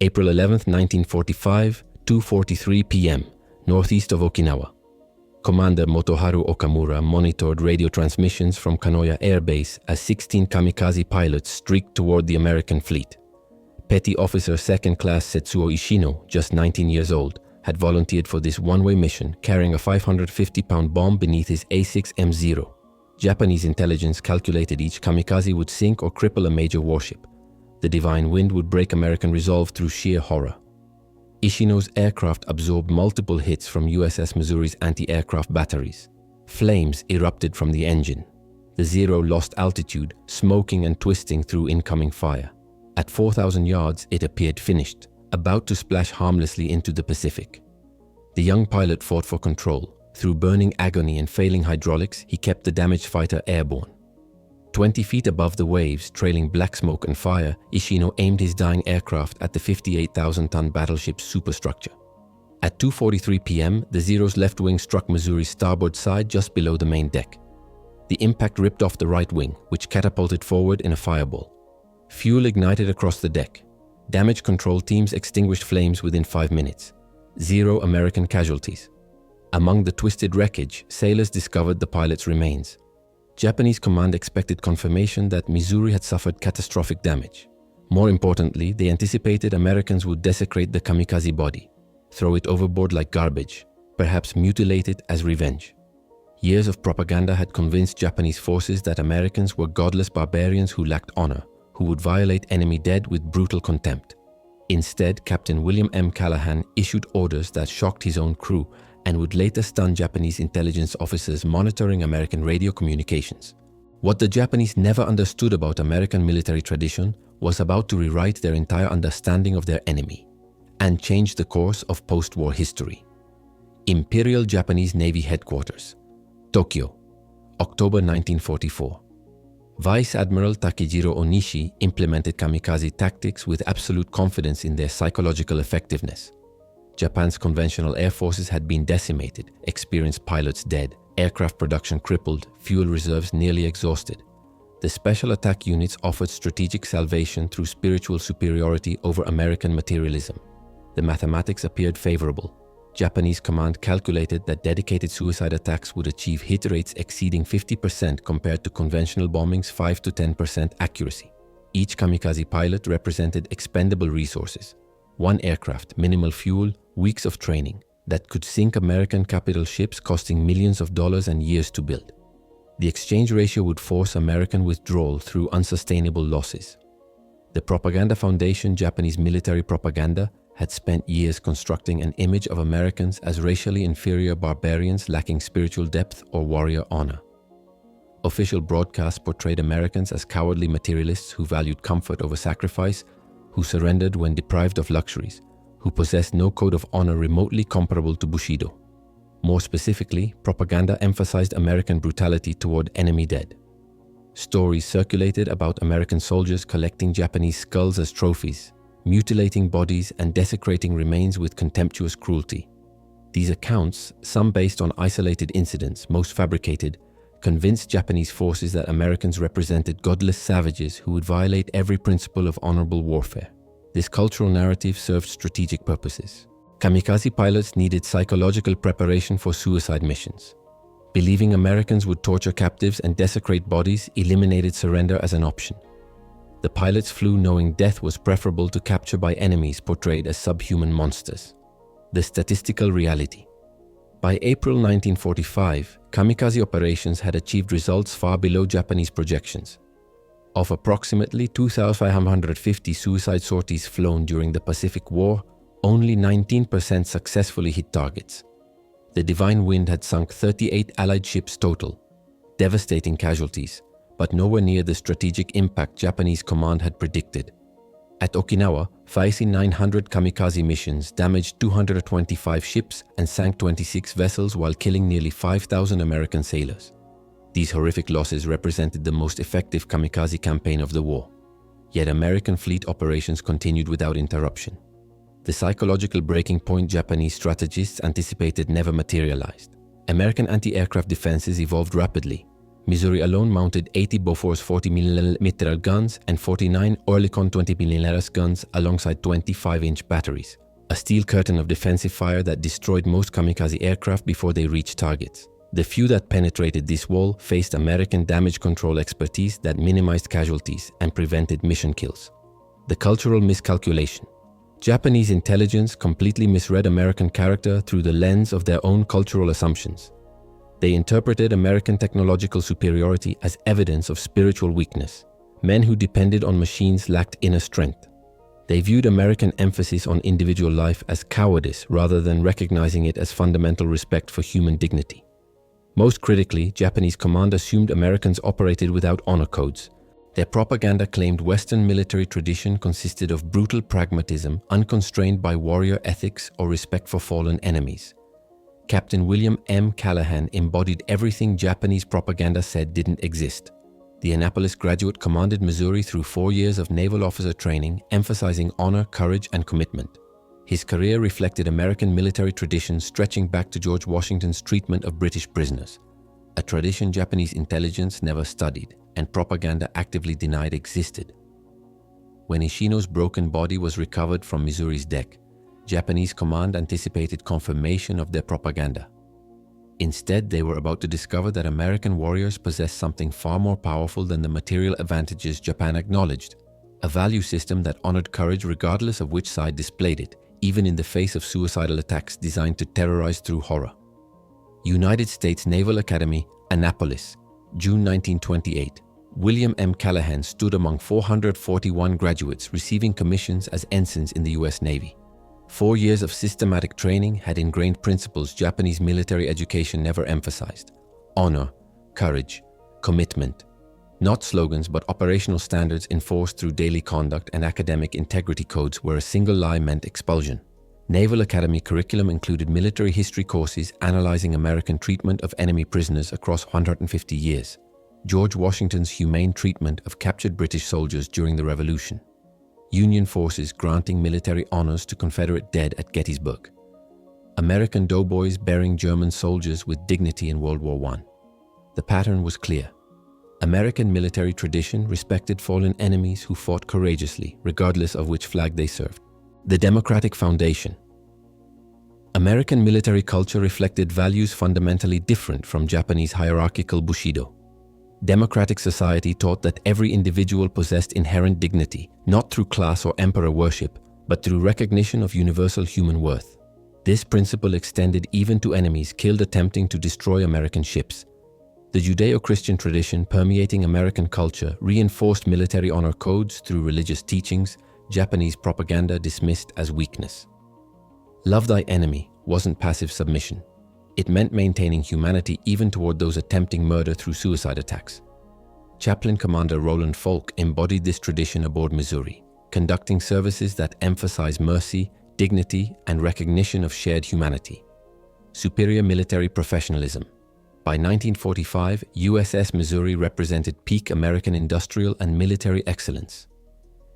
April 11, 1945, 2:43 p.m., northeast of Okinawa. Commander Motoharu Okamura monitored radio transmissions from Kanoya Air Base as 16 kamikaze pilots streaked toward the American fleet. Petty Officer Second Class Setsuo Ishino, just 19 years old, had volunteered for this one-way mission, carrying a 550-pound bomb beneath his A6M Zero. Japanese intelligence calculated each kamikaze would sink or cripple a major warship. The divine wind would break American resolve through sheer horror. Ishino's aircraft absorbed multiple hits from USS Missouri's anti-aircraft batteries. Flames erupted from the engine. The Zero lost altitude, smoking and twisting through incoming fire. At 4,000 yards, it appeared finished, about to splash harmlessly into the Pacific. The young pilot fought for control. Through burning agony and failing hydraulics, he kept the damaged fighter airborne. 20 feet above the waves, trailing black smoke and fire, Ishino aimed his dying aircraft at the 58,000-ton battleship's superstructure. At 2:43 p.m., the Zero's left wing struck Missouri's starboard side just below the main deck. The impact ripped off the right wing, which catapulted forward in a fireball. Fuel ignited across the deck. Damage control teams extinguished flames within 5 minutes. 0 American casualties. Among the twisted wreckage, sailors discovered the pilot's remains. Japanese command expected confirmation that Missouri had suffered catastrophic damage. More importantly, they anticipated Americans would desecrate the kamikaze body, throw it overboard like garbage, perhaps mutilate it as revenge. Years of propaganda had convinced Japanese forces that Americans were godless barbarians who lacked honor, who would violate enemy dead with brutal contempt. Instead, Captain William M. Callaghan issued orders that shocked his own crew and would later stun Japanese intelligence officers monitoring American radio communications. What the Japanese never understood about American military tradition was about to rewrite their entire understanding of their enemy and change the course of post-war history. Imperial Japanese Navy Headquarters, Tokyo, October 1944. Vice Admiral Takejiro Onishi implemented kamikaze tactics with absolute confidence in their psychological effectiveness. Japan's conventional air forces had been decimated, experienced pilots dead, aircraft production crippled, fuel reserves nearly exhausted. The special attack units offered strategic salvation through spiritual superiority over American materialism. The mathematics appeared favorable. Japanese command calculated that dedicated suicide attacks would achieve hit rates exceeding 50% compared to conventional bombing's 5 to 10% accuracy. Each kamikaze pilot represented expendable resources. One aircraft, minimal fuel, weeks of training that could sink American capital ships costing millions of dollars and years to build. The exchange ratio would force American withdrawal through unsustainable losses. The propaganda foundation, Japanese military propaganda, had spent years constructing an image of Americans as racially inferior barbarians lacking spiritual depth or warrior honor. Official broadcasts portrayed Americans as cowardly materialists who valued comfort over sacrifice, who surrendered when deprived of luxuries, who possessed no code of honor remotely comparable to Bushido. More specifically, propaganda emphasized American brutality toward enemy dead. Stories circulated about American soldiers collecting Japanese skulls as trophies, mutilating bodies and desecrating remains with contemptuous cruelty. These accounts, some based on isolated incidents, most fabricated, convinced Japanese forces that Americans represented godless savages who would violate every principle of honorable warfare. This cultural narrative served strategic purposes. Kamikaze pilots needed psychological preparation for suicide missions. Believing Americans would torture captives and desecrate bodies eliminated surrender as an option. The pilots flew knowing death was preferable to capture by enemies portrayed as subhuman monsters. The statistical reality. By April 1945, kamikaze operations had achieved results far below Japanese projections. Of approximately 2,550 suicide sorties flown during the Pacific War, only 19% successfully hit targets. The Divine Wind had sunk 38 Allied ships total, devastating casualties, but nowhere near the strategic impact Japanese command had predicted. At Okinawa, 5,900 kamikaze missions damaged 225 ships and sank 26 vessels while killing nearly 5,000 American sailors. These horrific losses represented the most effective kamikaze campaign of the war. Yet American fleet operations continued without interruption. The psychological breaking point Japanese strategists anticipated never materialized. American anti-aircraft defenses evolved rapidly. Missouri alone mounted 80 Bofors 40mm guns and 49 Oerlikon 20mm guns alongside 25-inch batteries, a steel curtain of defensive fire that destroyed most kamikaze aircraft before they reached targets. The few that penetrated this wall faced American damage control expertise that minimized casualties and prevented mission kills. The cultural miscalculation. Japanese intelligence completely misread American character through the lens of their own cultural assumptions. They interpreted American technological superiority as evidence of spiritual weakness. Men who depended on machines lacked inner strength. They viewed American emphasis on individual life as cowardice rather than recognizing it as fundamental respect for human dignity. Most critically, Japanese command assumed Americans operated without honor codes. Their propaganda claimed Western military tradition consisted of brutal pragmatism, unconstrained by warrior ethics or respect for fallen enemies. Captain William M. Callaghan embodied everything Japanese propaganda said didn't exist. The Annapolis graduate commanded Missouri through 4 years of naval officer training, emphasizing honor, courage, and commitment. His career reflected American military traditions stretching back to George Washington's treatment of British prisoners, a tradition Japanese intelligence never studied and propaganda actively denied existed. When Ishino's broken body was recovered from Missouri's deck, Japanese command anticipated confirmation of their propaganda. Instead, they were about to discover that American warriors possessed something far more powerful than the material advantages Japan acknowledged, a value system that honored courage regardless of which side displayed it, even in the face of suicidal attacks designed to terrorize through horror. United States Naval Academy, Annapolis, June 1928. William M. Callaghan stood among 441 graduates receiving commissions as ensigns in the U.S. Navy. 4 years of systematic training had ingrained principles Japanese military education never emphasized: honor, courage, commitment. Not slogans, but operational standards enforced through daily conduct and academic integrity codes where a single lie meant expulsion. Naval Academy curriculum included military history courses analyzing American treatment of enemy prisoners across 150 years, George Washington's humane treatment of captured British soldiers during the Revolution, Union forces granting military honors to Confederate dead at Gettysburg, American doughboys burying German soldiers with dignity in World War I. The pattern was clear. American military tradition respected fallen enemies who fought courageously, regardless of which flag they served. The democratic foundation. American military culture reflected values fundamentally different from Japanese hierarchical Bushido. Democratic society taught that every individual possessed inherent dignity, not through class or emperor worship, but through recognition of universal human worth. This principle extended even to enemies killed attempting to destroy American ships. The Judeo-Christian tradition permeating American culture reinforced military honor codes through religious teachings Japanese propaganda dismissed as weakness. Love thy enemy wasn't passive submission. It meant maintaining humanity even toward those attempting murder through suicide attacks. Chaplain Commander Roland Faulk embodied this tradition aboard Missouri, conducting services that emphasize mercy, dignity, and recognition of shared humanity. Superior military professionalism. By 1945, USS Missouri represented peak American industrial and military excellence.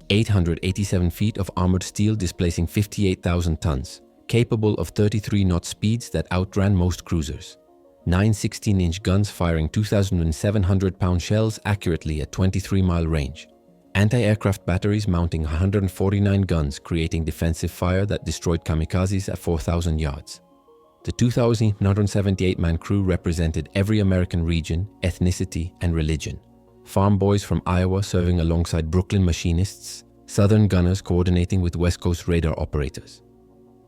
887 feet of armored steel displacing 58,000 tons, capable of 33-knot speeds that outran most cruisers. 9 16-inch guns firing 2,700-pound shells accurately at 23-mile range. Anti-aircraft batteries mounting 149 guns, creating defensive fire that destroyed kamikazes at 4,000 yards. The 2,978-man crew represented every American region, ethnicity, and religion. Farm boys from Iowa serving alongside Brooklyn machinists, Southern gunners coordinating with West Coast radar operators.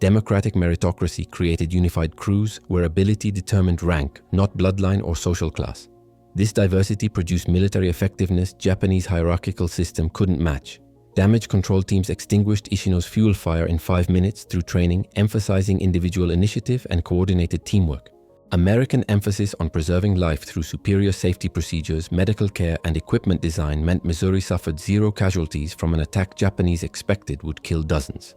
Democratic meritocracy created unified crews where ability determined rank, not bloodline or social class. This diversity produced military effectiveness Japanese hierarchical system couldn't match. Damage control teams extinguished Ishino's fuel fire in 5 minutes through training, emphasizing individual initiative and coordinated teamwork. American emphasis on preserving life through superior safety procedures, medical care, and equipment design meant Missouri suffered 0 casualties from an attack Japanese expected would kill dozens.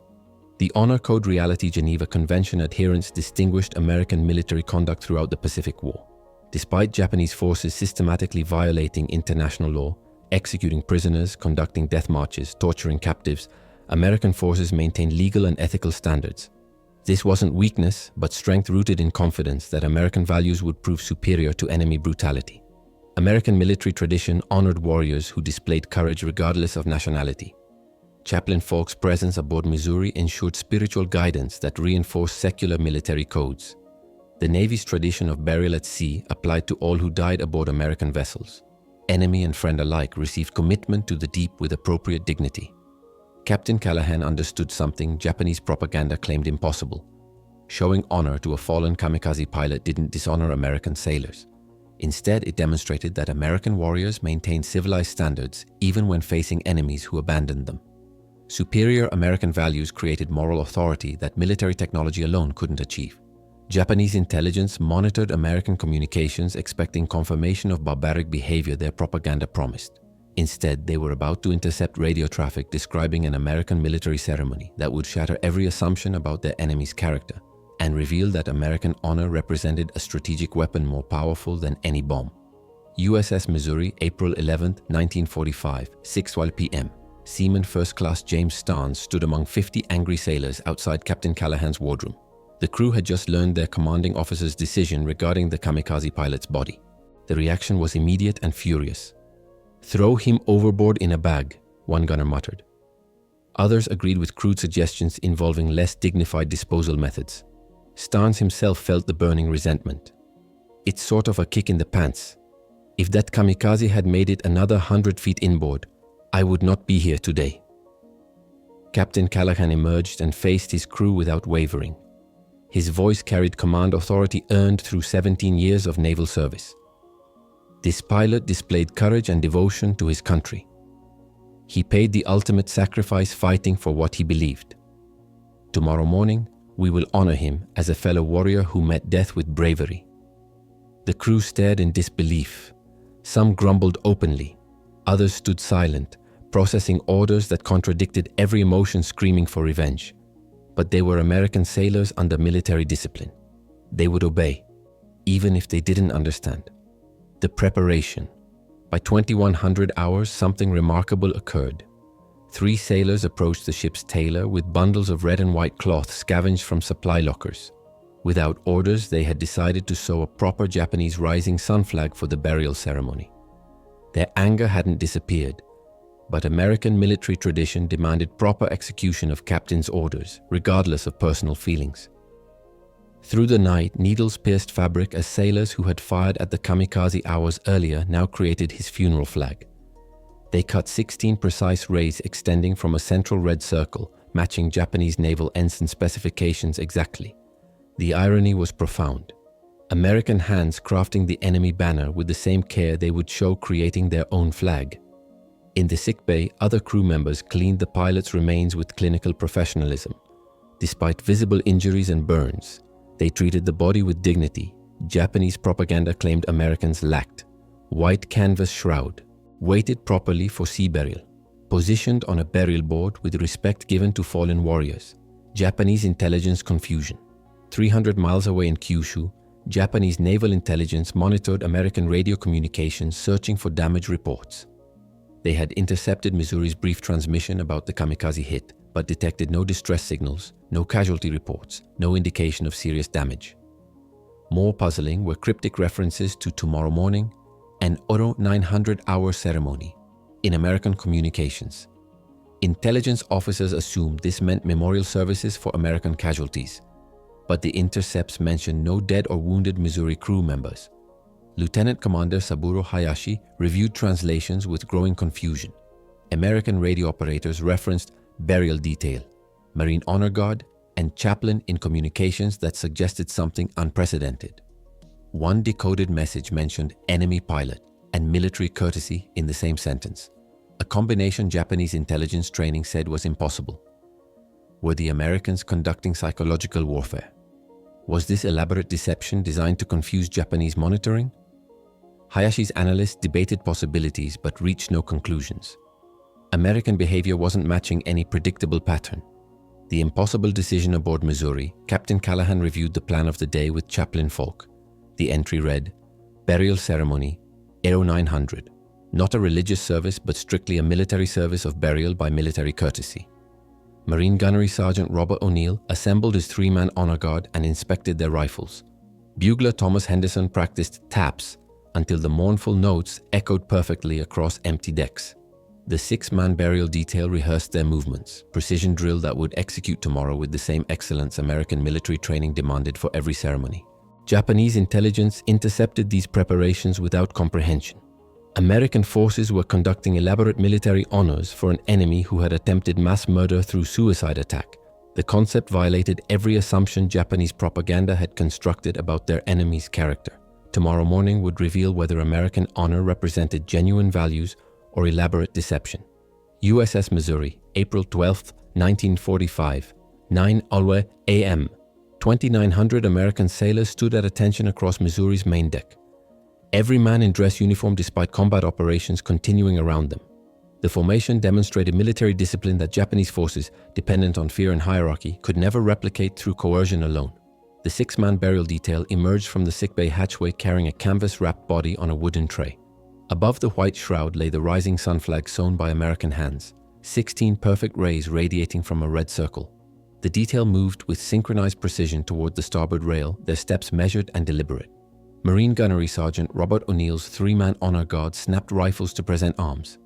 The Honor Code Reality Geneva Convention adherence distinguished American military conduct throughout the Pacific War. Despite Japanese forces systematically violating international law, executing prisoners, conducting death marches, torturing captives, American forces maintained legal and ethical standards. This wasn't weakness, but strength rooted in confidence that American values would prove superior to enemy brutality. American military tradition honored warriors who displayed courage regardless of nationality. Chaplain Faulk's presence aboard Missouri ensured spiritual guidance that reinforced secular military codes. The Navy's tradition of burial at sea applied to all who died aboard American vessels. Enemy and friend alike received commitment to the deep with appropriate dignity. Captain Callaghan understood something Japanese propaganda claimed impossible. Showing honor to a fallen kamikaze pilot didn't dishonor American sailors. Instead, it demonstrated that American warriors maintained civilized standards even when facing enemies who abandoned them. Superior American values created moral authority that military technology alone couldn't achieve. Japanese intelligence monitored American communications, expecting confirmation of barbaric behavior their propaganda promised. Instead, they were about to intercept radio traffic describing an American military ceremony that would shatter every assumption about their enemy's character and reveal that American honor represented a strategic weapon more powerful than any bomb. USS Missouri, April 11, 1945, 6:12 p.m. Seaman First Class James Starnes stood among 50 angry sailors outside Captain Callaghan's wardroom. The crew had just learned their commanding officer's decision regarding the kamikaze pilot's body. The reaction was immediate and furious. "Throw him overboard in a bag," one gunner muttered. Others agreed with crude suggestions involving less dignified disposal methods. Starnes himself felt the burning resentment. "It's sort of a kick in the pants. If that kamikaze had made it another 100 feet inboard, I would not be here today." Captain Callaghan emerged and faced his crew without wavering. His voice carried command authority earned through 17 years of naval service. This pilot displayed courage and devotion to his country. He paid the ultimate sacrifice fighting for what he believed. Tomorrow morning, we will honor him as a fellow warrior who met death with bravery. The crew stared in disbelief. Some grumbled openly. Others stood silent, processing orders that contradicted every emotion, screaming for revenge. But they were American sailors under military discipline. They would obey, even if they didn't understand. The preparation. By 2100 hours, something remarkable occurred. 3 sailors approached the ship's tailer with bundles of red and white cloth scavenged from supply lockers. Without orders, they had decided to sew a proper Japanese rising sun flag for the burial ceremony. Their anger hadn't disappeared, but American military tradition demanded proper execution of captain's orders, regardless of personal feelings. Through the night, needles pierced fabric as sailors who had fired at the kamikaze hours earlier now created his funeral flag. They cut 16 precise rays extending from a central red circle, matching Japanese naval ensign specifications exactly. The irony was profound. American hands crafting the enemy banner with the same care they would show creating their own flag. In the sickbay, other crew members cleaned the pilot's remains with clinical professionalism. Despite visible injuries and burns, they treated the body with dignity Japanese propaganda claimed Americans lacked. White canvas shroud, weighted properly for sea burial, positioned on a burial board with respect given to fallen warriors. Japanese intelligence confusion. 300 miles away in Kyushu, Japanese naval intelligence monitored American radio communications searching for damage reports. They had intercepted Missouri's brief transmission about the kamikaze hit, but detected no distress signals, no casualty reports, no indication of serious damage. More puzzling were cryptic references to tomorrow morning, an Oro 900-hour ceremony in American communications. Intelligence officers assumed this meant memorial services for American casualties, but the intercepts mentioned no dead or wounded Missouri crew members. Lieutenant Commander Saburo Hayashi reviewed translations with growing confusion. American radio operators referenced burial detail, Marine Honor Guard, and chaplain in communications that suggested something unprecedented. One decoded message mentioned enemy pilot and military courtesy in the same sentence, a combination Japanese intelligence training said was impossible. Were the Americans conducting psychological warfare? Was this elaborate deception designed to confuse Japanese monitoring? Hayashi's analysts debated possibilities but reached no conclusions. American behavior wasn't matching any predictable pattern. The impossible decision aboard Missouri, Captain Callaghan reviewed the plan of the day with Chaplain Faulk. The entry read, "Burial ceremony, Aero 900. Not a religious service but strictly a military service of burial by military courtesy." Marine Gunnery Sergeant Robert O'Neill assembled his 3-man honor guard and inspected their rifles. Bugler Thomas Henderson practiced taps, until the mournful notes echoed perfectly across empty decks. The 6-man burial detail rehearsed their movements, precision drill that would execute tomorrow with the same excellence American military training demanded for every ceremony. Japanese intelligence intercepted these preparations without comprehension. American forces were conducting elaborate military honors for an enemy who had attempted mass murder through suicide attack. The concept violated every assumption Japanese propaganda had constructed about their enemy's character. Tomorrow morning would reveal whether American honor represented genuine values or elaborate deception. USS Missouri, April 12, 1945, 9 Alwe a.m. 2,900 American sailors stood at attention across Missouri's main deck. Every man in dress uniform despite combat operations continuing around them. The formation demonstrated military discipline that Japanese forces, dependent on fear and hierarchy, could never replicate through coercion alone. The 6-man burial detail emerged from the sickbay hatchway carrying a canvas-wrapped body on a wooden tray. Above the white shroud lay the rising sun flag sewn by American hands, 16 perfect rays radiating from a red circle. The detail moved with synchronized precision toward the starboard rail, their steps measured and deliberate. Marine Gunnery Sergeant Robert O'Neill's 3-man honor guard snapped rifles to present arms.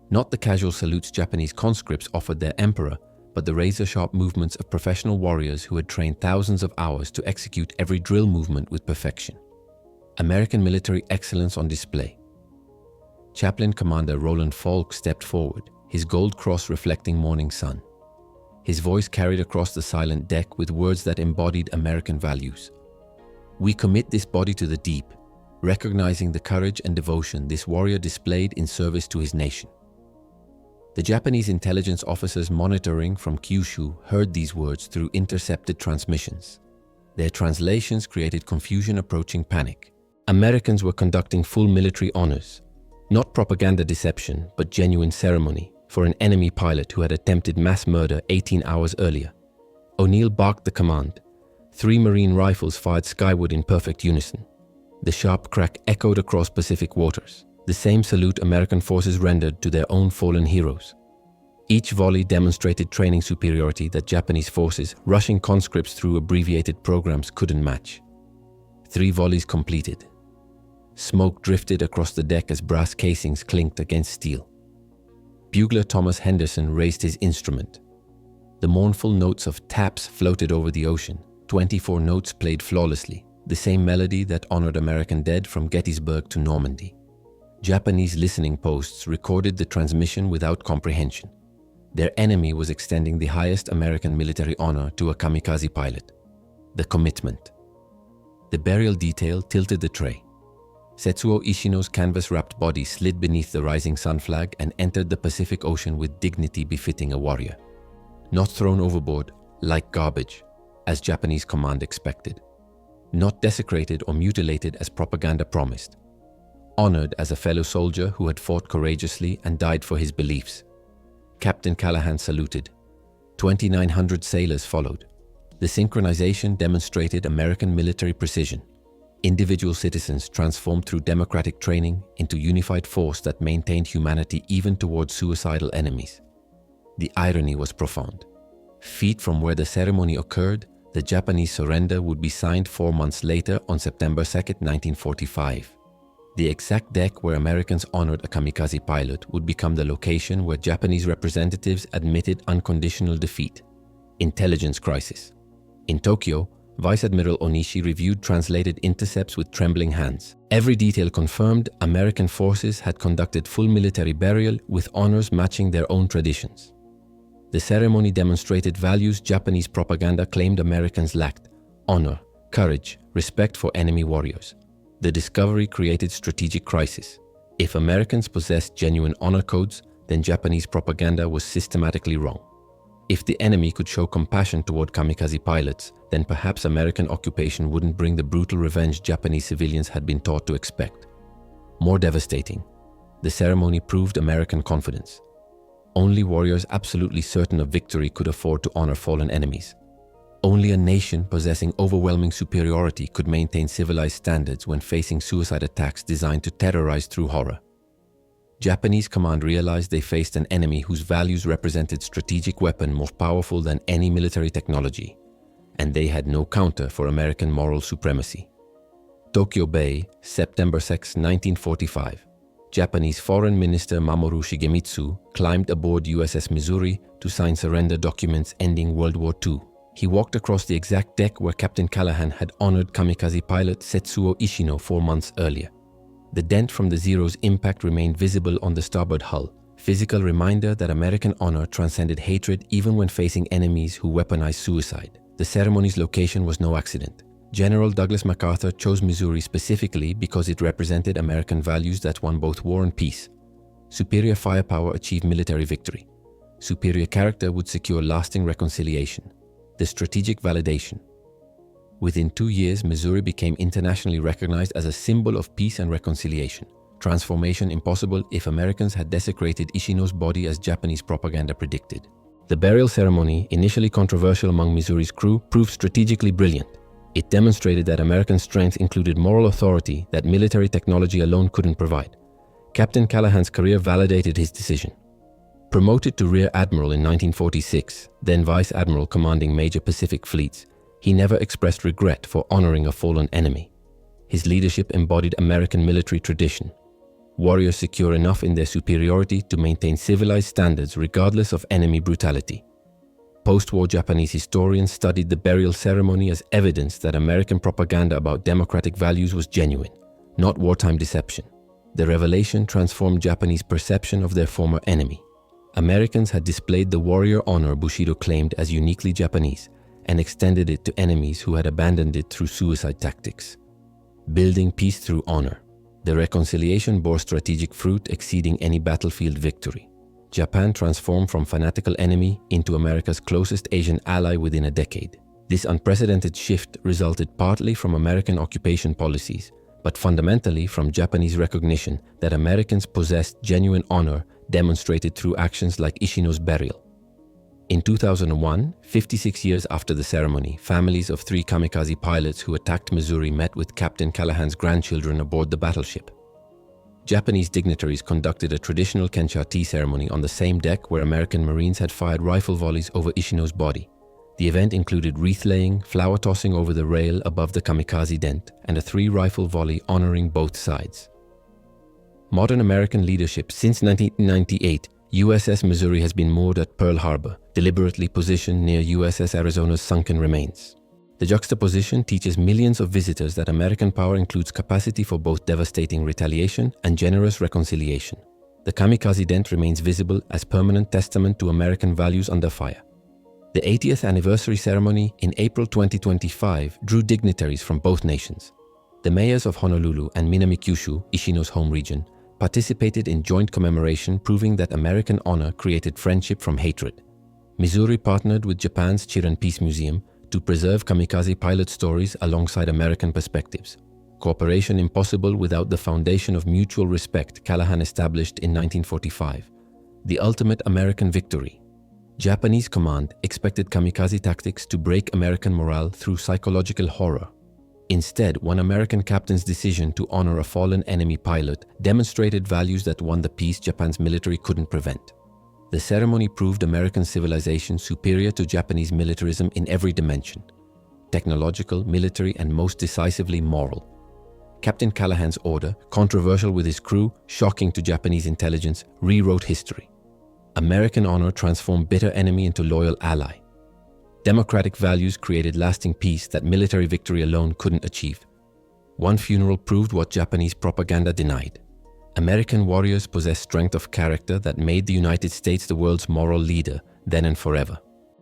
Not the casual salutes Japanese conscripts offered their emperor, but the razor-sharp movements of professional warriors who had trained thousands of hours to execute every drill movement with perfection. American military excellence on display. Chaplain Commander Roland Faulk stepped forward, his gold cross reflecting morning sun. His voice carried across the silent deck with words that embodied American values. "We commit this body to the deep, recognizing the courage and devotion this warrior displayed in service to his nation." The Japanese intelligence officers monitoring from Kyushu heard these words through intercepted transmissions. Their translations created confusion approaching panic. Americans were conducting full military honors, not propaganda deception, but genuine ceremony for an enemy pilot who had attempted mass murder 18 hours earlier. O'Neill barked the command. 3 Marine rifles fired skyward in perfect unison. The sharp crack echoed across Pacific waters, the same salute American forces rendered to their own fallen heroes. Each volley demonstrated training superiority that Japanese forces, rushing conscripts through abbreviated programs, couldn't match. 3 volleys completed. Smoke drifted across the deck as brass casings clinked against steel. Bugler Thomas Henderson raised his instrument. The mournful notes of taps floated over the ocean. 24 notes played flawlessly, the same melody that honored American dead from Gettysburg to Normandy. Japanese listening posts recorded the transmission without comprehension. Their enemy was extending the highest American military honor to a kamikaze pilot. The commitment. The burial detail tilted the tray. Setsuo Ishino's canvas-wrapped body slid beneath the rising sun flag and entered the Pacific Ocean with dignity befitting a warrior. Not thrown overboard, like garbage, as Japanese command expected. Not desecrated or mutilated as propaganda promised. Honored as a fellow soldier who had fought courageously and died for his beliefs. Captain Callaghan saluted. 2,900 sailors followed. The synchronization demonstrated American military precision. Individual citizens transformed through democratic training into unified force that maintained humanity even towards suicidal enemies. The irony was profound. Feet from where the ceremony occurred, the Japanese surrender would be signed 4 months later on September 2, 1945. The exact deck where Americans honored a kamikaze pilot would become the location where Japanese representatives admitted unconditional defeat. Intelligence crisis. In Tokyo, Vice Admiral Onishi reviewed translated intercepts with trembling hands. Every detail confirmed American forces had conducted full military burial with honors matching their own traditions. The ceremony demonstrated values Japanese propaganda claimed Americans lacked: honor, courage, respect for enemy warriors. The discovery created strategic crisis. If Americans possessed genuine honor codes, then Japanese propaganda was systematically wrong. If the enemy could show compassion toward kamikaze pilots, then perhaps American occupation wouldn't bring the brutal revenge Japanese civilians had been taught to expect. More devastating, the ceremony proved American confidence. Only warriors absolutely certain of victory could afford to honor fallen enemies. Only a nation possessing overwhelming superiority could maintain civilized standards when facing suicide attacks designed to terrorize through horror. Japanese command realized they faced an enemy whose values represented strategic weapon more powerful than any military technology, and they had no counter for American moral supremacy. Tokyo Bay, September 6, 1945. Japanese Foreign Minister Mamoru Shigemitsu climbed aboard USS Missouri to sign surrender documents ending World War II. He walked across the exact deck where Captain Callaghan had honored Kamikaze pilot Setsuo Ishino 4 months earlier. The dent from the Zero's impact remained visible on the starboard hull, physical reminder that American honor transcended hatred even when facing enemies who weaponized suicide. The ceremony's location was no accident. General Douglas MacArthur chose Missouri specifically because it represented American values that won both war and peace. Superior firepower achieved military victory. Superior character would secure lasting reconciliation. The strategic validation. Within 2 years, Missouri became internationally recognized as a symbol of peace and reconciliation. Transformation impossible if Americans had desecrated Ishino's body as Japanese propaganda predicted. The burial ceremony, initially controversial among Missouri's crew, proved strategically brilliant. It demonstrated that American strength included moral authority that military technology alone couldn't provide. Captain Callaghan's career validated his decision. Promoted to Rear Admiral in 1946, then Vice Admiral commanding major Pacific fleets, he never expressed regret for honoring a fallen enemy. His leadership embodied American military tradition. Warriors secure enough in their superiority to maintain civilized standards regardless of enemy brutality. Post-war Japanese historians studied the burial ceremony as evidence that American propaganda about democratic values was genuine, not wartime deception. The revelation transformed Japanese perception of their former enemy. Americans had displayed the warrior honor Bushido claimed as uniquely Japanese and extended it to enemies who had abandoned it through suicide tactics. Building peace through honor. The reconciliation bore strategic fruit exceeding any battlefield victory. Japan transformed from fanatical enemy into America's closest Asian ally within a decade. This unprecedented shift resulted partly from American occupation policies, but fundamentally from Japanese recognition that Americans possessed genuine honor demonstrated through actions like Ishino's burial. In 2001, 56 years after the ceremony, families of 3 kamikaze pilots who attacked Missouri met with Captain Callaghan's grandchildren aboard the battleship. Japanese dignitaries conducted a traditional Kencha tea ceremony on the same deck where American Marines had fired rifle volleys over Ishino's body. The event included wreath-laying, flower tossing over the rail above the kamikaze dent, and a 3-rifle volley honoring both sides. Modern American leadership. Since 1998, USS Missouri has been moored at Pearl Harbor, deliberately positioned near USS Arizona's sunken remains. The juxtaposition teaches millions of visitors that American power includes capacity for both devastating retaliation and generous reconciliation. The kamikaze dent remains visible as permanent testament to American values under fire. The 80th anniversary ceremony in April 2025 drew dignitaries from both nations. The mayors of Honolulu and Minami-Kyushu, Ishino's home region, participated in joint commemoration, proving that American honor created friendship from hatred. Missouri partnered with Japan's Chiran Peace Museum to preserve kamikaze pilot stories alongside American perspectives. Cooperation impossible without the foundation of mutual respect Callaghan established in 1945. The ultimate American victory. Japanese command expected kamikaze tactics to break American morale through psychological horror. Instead, one American captain's decision to honor a fallen enemy pilot demonstrated values that won the peace Japan's military couldn't prevent. The ceremony proved American civilization superior to Japanese militarism in every dimension: technological, military, and most decisively moral. Captain Callaghan's order, controversial with his crew, shocking to Japanese intelligence, rewrote history. American honor transformed bitter enemy into loyal ally. Democratic values created lasting peace that military victory alone couldn't achieve. One funeral proved what Japanese propaganda denied. American warriors possessed strength of character that made the United States the world's moral leader then and forever.